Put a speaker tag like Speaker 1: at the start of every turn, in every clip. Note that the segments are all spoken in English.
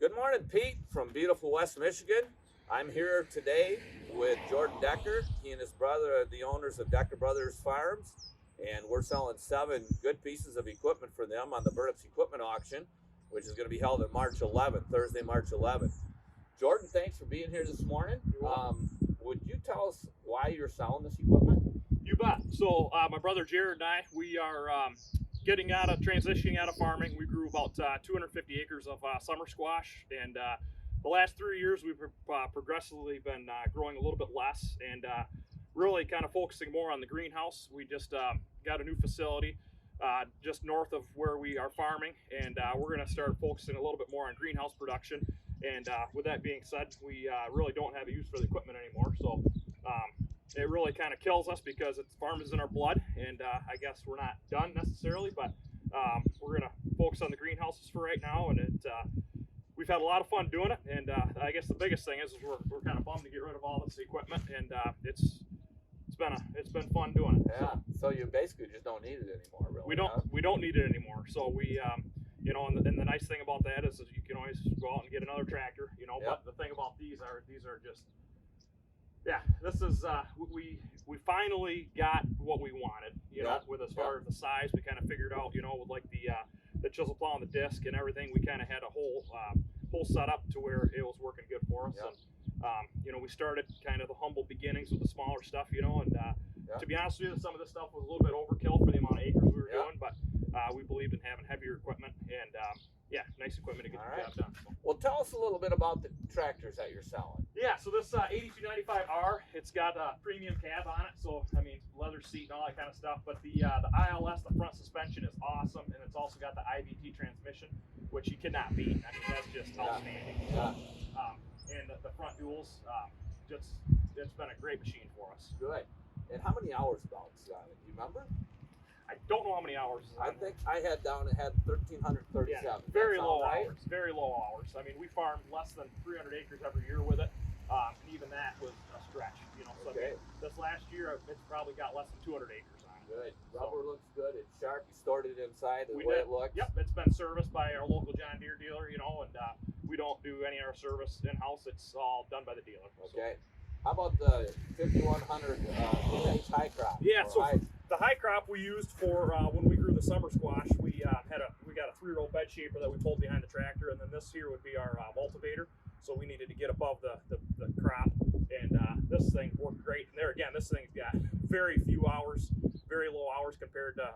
Speaker 1: Good morning, Pete from beautiful West Michigan. I'm here today with Jordan Dekker. He and his brother are the owners of Dekker Brothers Farms, and we're selling 7 good pieces of equipment for them on the Burnips Equipment Auction, which is going to be held on March 11th, Thursday, March 11th. Jordan, thanks for being here this morning. Would you tell us why you're selling this equipment?
Speaker 2: You bet. So my brother Jared and I, we are transitioning out of farming. We grew about 250 acres of summer squash, and the last 3 years we've progressively been growing a little bit less and really kind of focusing more on the greenhouse. We just got a new facility just north of where we are farming, and we're going to start focusing a little bit more on greenhouse production. And with that being said, we really don't have a use for the equipment anymore. So it really kind of kills us because farm is in our blood, and I guess we're not done necessarily, but we're going to focus on the greenhouses for right now. And we've had a lot of fun doing it, and I guess the biggest thing is we're kind of bummed to get rid of all this equipment, and it's been fun doing it.
Speaker 1: Yeah. So you basically just don't need it anymore, really.
Speaker 2: We don't need it anymore. So we and the nice thing about that is you can always go out and get another tractor, Yep. But the thing about these are just, yeah, this is we finally got what we wanted, with as far as the size. We kind of figured out, with like the chisel plow and the disc and everything, we kind of had a whole setup to where it was working good for us. And we started kind of the humble beginnings with the smaller stuff, and to be honest with you, some of this stuff was a little bit overkill for the amount of acres we were doing, but we believed in having heavier equipment, and nice equipment to get the job done. So.
Speaker 1: Well, tell us a little bit about the tractors that you're selling.
Speaker 2: Yeah, so this 8295R, it's got a premium cab on it, so I mean leather seat and all that kind of stuff. But the ILS, the front suspension, is awesome, and it's also got the IVT transmission, which you cannot beat. I mean, that's just outstanding. And the front duals, it's been a great machine for us.
Speaker 1: Good. And how many hours about on it? Do you remember?
Speaker 2: I don't know how many hours.
Speaker 1: I think I had 1,337.
Speaker 2: Yeah, very low hours. Very low hours. I mean, we farmed less than 300 acres every year with it, and even that was a stretch. So
Speaker 1: Okay.
Speaker 2: This last year, it's probably got less than 200 acres on it.
Speaker 1: Good. Rubber looks good. It's sharp. You stored it inside the
Speaker 2: We
Speaker 1: way
Speaker 2: did.
Speaker 1: it looks.
Speaker 2: Yep, it's been serviced by our local John Deere dealer, and we don't do any of our service in house. It's all done by the dealer.
Speaker 1: Okay. How about the 5100 Hitch high crop?
Speaker 2: Yeah. So the high crop we used for when we grew the summer squash, we got a 3-row bed shaper that we pulled behind the tractor, and then this here would be our multivator. So we needed to get above the crop, and this thing worked great. And there again, this thing's got very few hours, very low hours compared to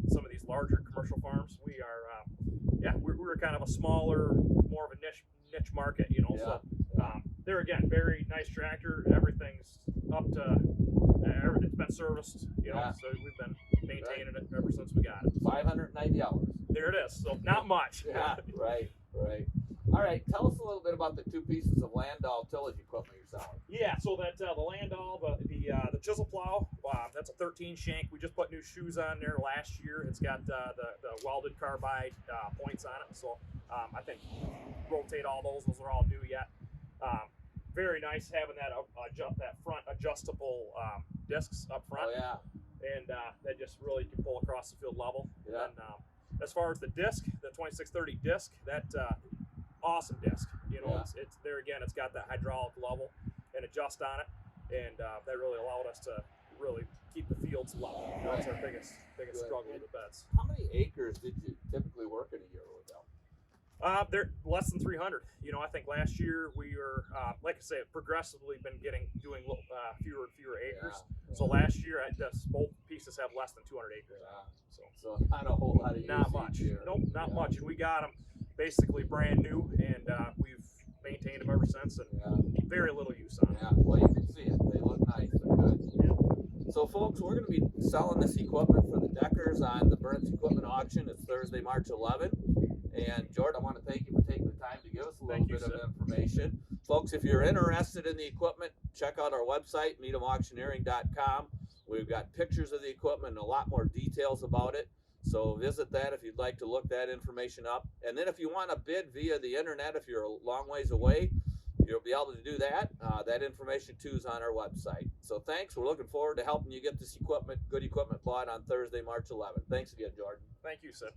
Speaker 2: some of these larger commercial farms. We're kind of a smaller, more of a niche market, So there again, very nice tractor. Everything's up to. It's been serviced, so we've been maintaining it ever since we got it.
Speaker 1: 590 hours.
Speaker 2: There it is. So not much.
Speaker 1: Yeah, right. All right, tell us a little bit about the 2 pieces of Landoll tillage equipment you're selling.
Speaker 2: Yeah, so that the Landoll, the chisel plow, that's a 13 shank. We just put new shoes on there last year. It's got the welded carbide points on it, so I think rotate all those. Those are all new yet. Very nice having that front adjustable discs up front.
Speaker 1: Oh yeah.
Speaker 2: And that just really can pull across the field level.
Speaker 1: Yeah.
Speaker 2: And as far as the disc, the 2630 disc, that awesome disc. It's there again. It's got that hydraulic level and adjust on it, and that really allowed us to really keep the fields level. That's our biggest struggle with the beds.
Speaker 1: How many acres did you typically work in a year with them?
Speaker 2: They're less than 300. I think last year we were, like I say, progressively been doing fewer and fewer acres.
Speaker 1: Yeah.
Speaker 2: So last year, both pieces have less than 200 acres on them.
Speaker 1: So not a whole lot of use.
Speaker 2: Not much. Nope, not much. And we got them basically brand new, and we've maintained them ever since, and very little use on them.
Speaker 1: Yeah, well, you can see it. They look nice. They're good. Yeah. So, folks, we're going to be selling this equipment for the Dekkers on the Burnips Equipment Auction. It's Thursday, March 11th. And, Jordan, I want to thank you for taking the time to give us a little bit of information. Folks, if you're interested in the equipment, check out our website, meethamauctioneering.com. We've got pictures of the equipment and a lot more details about it. So visit that if you'd like to look that information up. And then if you want to bid via the internet, if you're a long ways away, you'll be able to do that. That information, too, is on our website. So thanks. We're looking forward to helping you get this good equipment bought on Thursday, March 11th. Thanks again, Jordan.
Speaker 2: Thank you, Sid.